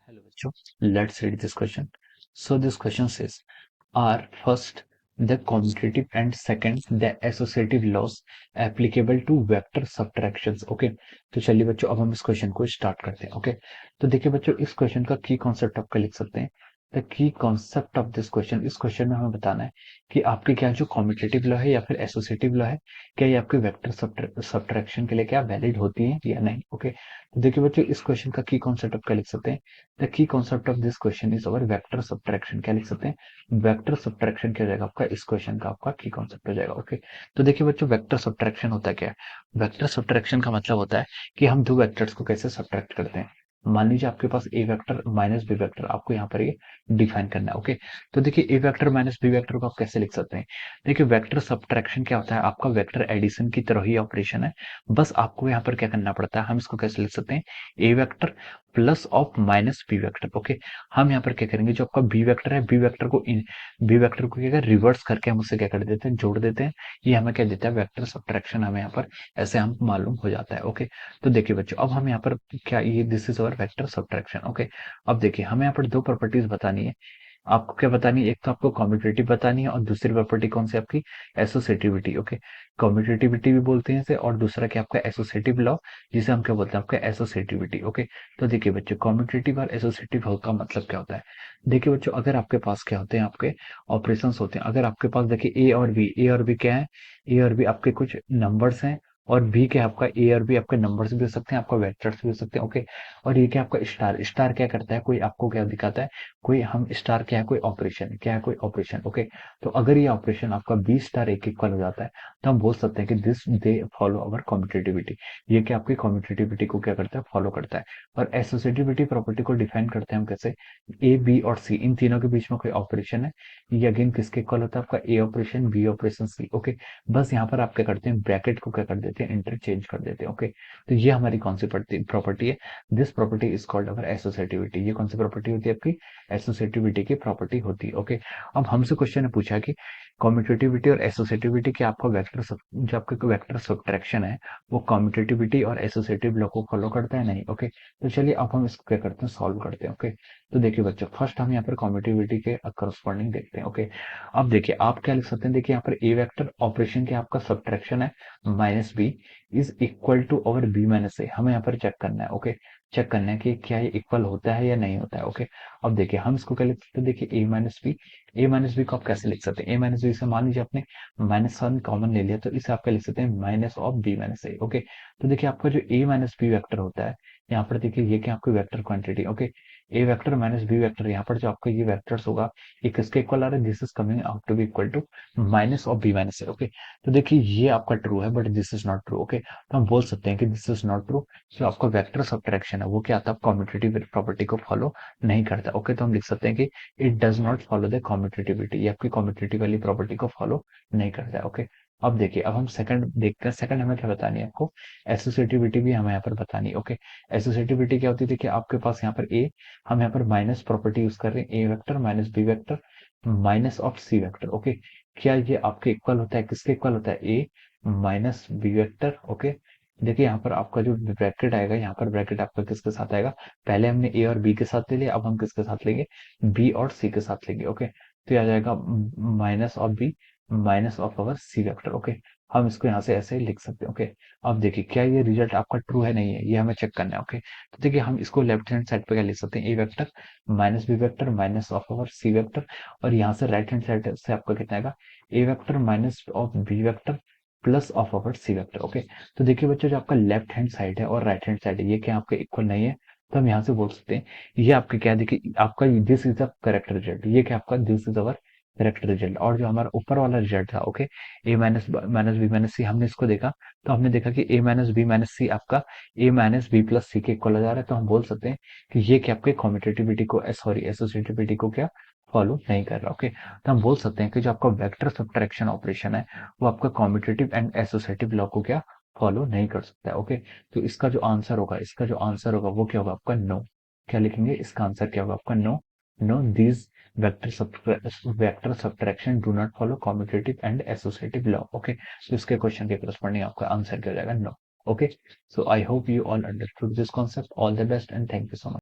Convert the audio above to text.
Hello, Vichu. Let's read this question. So this question says, are first the commutative and second the associative laws applicable to vector subtractions? Okay, तो चलिए बच्चों अब हम इस question को start करते हैं. ओके, तो देखिए बच्चों इस क्वेश्चन का की कॉन्सेप्ट आपका लिख सकते हैं. The key concept of this question, इस क्वेश्चन में हमें बताना है कि आपके क्या जो कॉम्यूटेटिव लॉ है या फिर एसोसिएटिव लॉ है, क्या ये आपके वेक्टर सब्ट्रैक्शन के लिए क्या वैलिड होती है या नहीं. ओके, तो देखिए बच्चों इस क्वेश्चन का की कॉन्सेप्ट आपका लिख सकते हैं. The key concept of this question is our vector subtraction. क्या लिख सकते हैं? वेक्टर सब्ट्रैक्शन क्या हो जाएगा आपका, इस क्वेश्चन का आपका की कॉन्सेप्ट हो जाएगा. ओके, तो देखिए बच्चों वेक्टर सब्ट्रैक्शन होता है क्या है? वेक्टर सब्ट्रैक्शन का मतलब होता है कि हम दो वेक्टर्स को कैसे सब्ट्रैक्ट करते हैं. मान लीजिए आपके पास ए वेक्टर माइनस बी वेक्टर, आपको यहाँ पर ये डिफाइन करना है. ओके, तो देखिए ए वेक्टर माइनस बी वेक्टर को आप कैसे लिख सकते हैं? देखिए वेक्टर सब्ट्रैक्शन क्या होता है, आपका वेक्टर एडिशन की तरह ही ऑपरेशन है. बस आपको यहाँ पर क्या करना पड़ता है, हम इसको कैसे लिख सकते हैं? A vector plus of minus B vector. Okay, हम यहाँ पर क्या करेंगे, जो आपका बी वेक्टर है बी वेक्टर को क्या रिवर्स करके हम उससे क्या कर देते हैं, जोड़ देते हैं. ये हमें क्या देता है, वेक्टर सब्ट्रैक्शन हमें यहाँ पर ऐसे हम मालूम हो जाता है. ओके, तो देखिए बच्चों अब हम यहाँ पर क्या, ये this is our vector subtraction. Okay, अब देखिए हमें यहाँ पर दो प्रॉपर्टीज बतानी है. आपको क्या बतानी है, एक तो आपको कॉम्यूटेटिव बतानी है और दूसरी प्रॉपर्टी कौन सी आपकी, एसोसिएटिविटी. ओके, कॉम्यूटेटिविटी भी बोलते हैं इसे, और दूसरा क्या आपका एसोसिएटिव लॉ, जिसे हम क्या बोलते हैं आपका एसोसिएटिविटी. ओके, तो देखिए बच्चों कॉम्यूटेटिव और एसोसिएटिव लॉ का मतलब क्या होता है. देखिए बच्चों अगर आपके पास क्या होते हैं, आपके ऑपरेशंस होते हैं. अगर आपके पास देखिए ए और बी क्या है, ए और बी आपके कुछ नंबर्स हैं, और बी क्या है आपका, ए और बी आपके नंबर्स भी हो सकते हैं, आपका वेक्टर्स भी हो सकते हैं. ओके, और ये क्या आपका स्टार, स्टार क्या करता है, कोई आपको क्या दिखाता है, कोई हम स्टार क्या है, कोई ऑपरेशन, क्या है कोई ऑपरेशन. ओके, तो अगर ये ऑपरेशन आपका बी स्टार एक इक्वल हो जाता है, तो हम बोल सकते हैं कि दिस दे फॉलो अवर कॉम्यूटेटिविटी. ये क्या आपकी कॉम्यूटेटिविटी को क्या करता है, फॉलो करता है. और एसोसिएटिविटी प्रॉपर्टी को डिफाइन करते हैं हम कैसे, ए बी और सी इन तीनों के बीच में कोई ऑपरेशन है, ये अगेन किसके इक्वल होता है, आपका ए operation B operation C. Okay, बस यहाँ पर आप क्या करते हैं, ब्रैकेट को क्या कर देते हैं, इंटरचेंज कर देते हैं. ओके, तो ये हमारी कौन सी प्रॉपर्टी है, this property is called our associativity. ये कौन सी प्रॉपर्टी होती है आपकी, एसोसिएटिविटी की प्रॉपर्टी होती है. ओके, अब हमसे क्वेश्चन ने पूछा कि कॉम्यूटेटिविटी और एसोसिएटिविटी के आपका जो आपका वेक्टर सब्ट्रैक्शन है, वो कॉम्यूटेटिविटी और एसोसिएटिव लॉ को फॉलो करता है नहीं. ओके, तो चलिए अब हम इसको क्या करते हैं, सॉल्व करते हैं. ओके, तो देखिए बच्चों फर्स्ट हम यहाँ पर कॉम्यूटेटिविटी के करस्पॉन्डिंग देखते हैं. ओके, अब देखिए आप क्या लिख सकते हैं, देखिए यहाँ पर ए वेक्टर ऑपरेशन के आपका सब्ट्रैक्शन है minus B is equal to our B minus A. हमें यहाँ पर चेक करना है. ओके, चेक करना है कि क्या ये इक्वल होता है या नहीं होता है. ओके, अब देखिए हम इसको क्या लिख सकते हैं, देखिए ए माइनस बी को आप कैसे लिख सकते हैं, ए माइनस बी से मान लीजिए आपने माइनस वन कॉमन ले लिया, तो इसे आप क्या लिख सकते हैं, minus of b minus a. Okay, तो देखिए आपका जो ए माइनस बी वेक्टर होता है, यहाँ पर देखिए ये क्या आपकी वेक्टर क्वांटिटी. ओके, ए वेक्टर माइनस बी वेक्टर, यहाँ पर जो आपका ये वेक्टर्स होगा, ये किसके इक्वल आ रहा है, this is coming out to be equal to minus of b minus a. Okay, तो देखिए ये आपका ट्रू है, but this is not true. Okay, तो हम बोल सकते हैं कि दिस इज नॉट ट्रू. जो आपका वेक्टर सब्ट्रैक्शन है वो क्या आता है, कॉम्यूटेटिव प्रॉपर्टी को फॉलो नहीं करता. ओके, तो हम लिख सकते हैं कि it does not follow the कॉम्यूटेटिविटी, ये आपकी कॉम्यूटेटिव वाली प्रॉपर्टी को फॉलो नहीं करता है. ओके, अब देखिए अब हम सेकंड देखते हैं. सेकंड हमें क्या बतानी है आपको, एसोसिएटिविटी भी हमें यहाँ पर बतानी है. ओके, एसोसिएटिविटी क्या होती है, देखिए आपके पास यहाँ पर ए, हम यहाँ पर माइनस प्रॉपर्टी यूज कर रहे हैं, A vector minus B vector minus of C vector. Okay, क्या ये आपके इक्वल होता है, किसके इक्वल होता है, ए माइनस बी वेक्टर. ओके, देखिए यहाँ पर आपका जो ब्रैकेट आएगा, यहाँ पर ब्रैकेट आपका किसके साथ आएगा, पहले हमने ए और बी के साथ ले लिया, अब हम किसके साथ लेंगे, बी और सी के साथ लेंगे. ओके, तो ये आ जाएगा minus of b minus of our C vector. Okay, हम इसको यहाँ से ऐसे ही लिख सकते हैं. ओके, अब देखिए क्या ये रिजल्ट आपका ट्रू है नहीं है, ये हमें चेक करना है. ओके, तो देखिए हम इसको लेफ्ट हैंड साइड पे क्या लिख सकते हैं, A vector minus B vector minus of our C vector, और यहाँ से राइट हैंड साइड से आपका कितना आएगा, A vector minus of B vector plus of our C vector. Okay, तो देखिए बच्चों जो आपका लेफ्ट हैंड साइड है और राइट हैंड साइड है, ये क्या आपके इक्वल नहीं है, तो हम यहाँ से बोल सकते हैं ये आपके क्या है, देखिए आपका this is the correct result, ये क्या आपका this is our correct result. और जो हमारा ऊपर वाला रिजल्ट था, ओके, ए माइनस माइनस बी माइनस सी, हमने इसको देखा, तो हमने देखा कि ए माइनस बी माइनस सी आपका ए माइनस बी प्लस सी के इक्वल हो जा रहा है, तो हम बोल सकते हैं कि ये क्या आपके कॉम्यूटेटिविटी को, सॉरी एसोसिएटिविटी को क्या फॉलो नहीं कर रहा. ओके, तो हम बोल सकते हैं कि जो आपका वेक्टर सब्ट्रैक्शन ऑपरेशन है, वो आपका कॉम्यूटेटिव एंड एसोसिएटिव लॉ को क्या फॉलो नहीं कर सकता है. ओके, तो इसका जो आंसर होगा वो क्या होगा आपका, नो. क्या लिखेंगे, इसका आंसर क्या होगा आपका, no. No these vector subtraction do not follow commutative and associative law. Okay, तो इसके क्वेश्चन के करस्पॉन्डिंग आपका आंसर क्या हो जाएगा, no. Okay, so I hope you all understood this concept. All the best and thank you so much.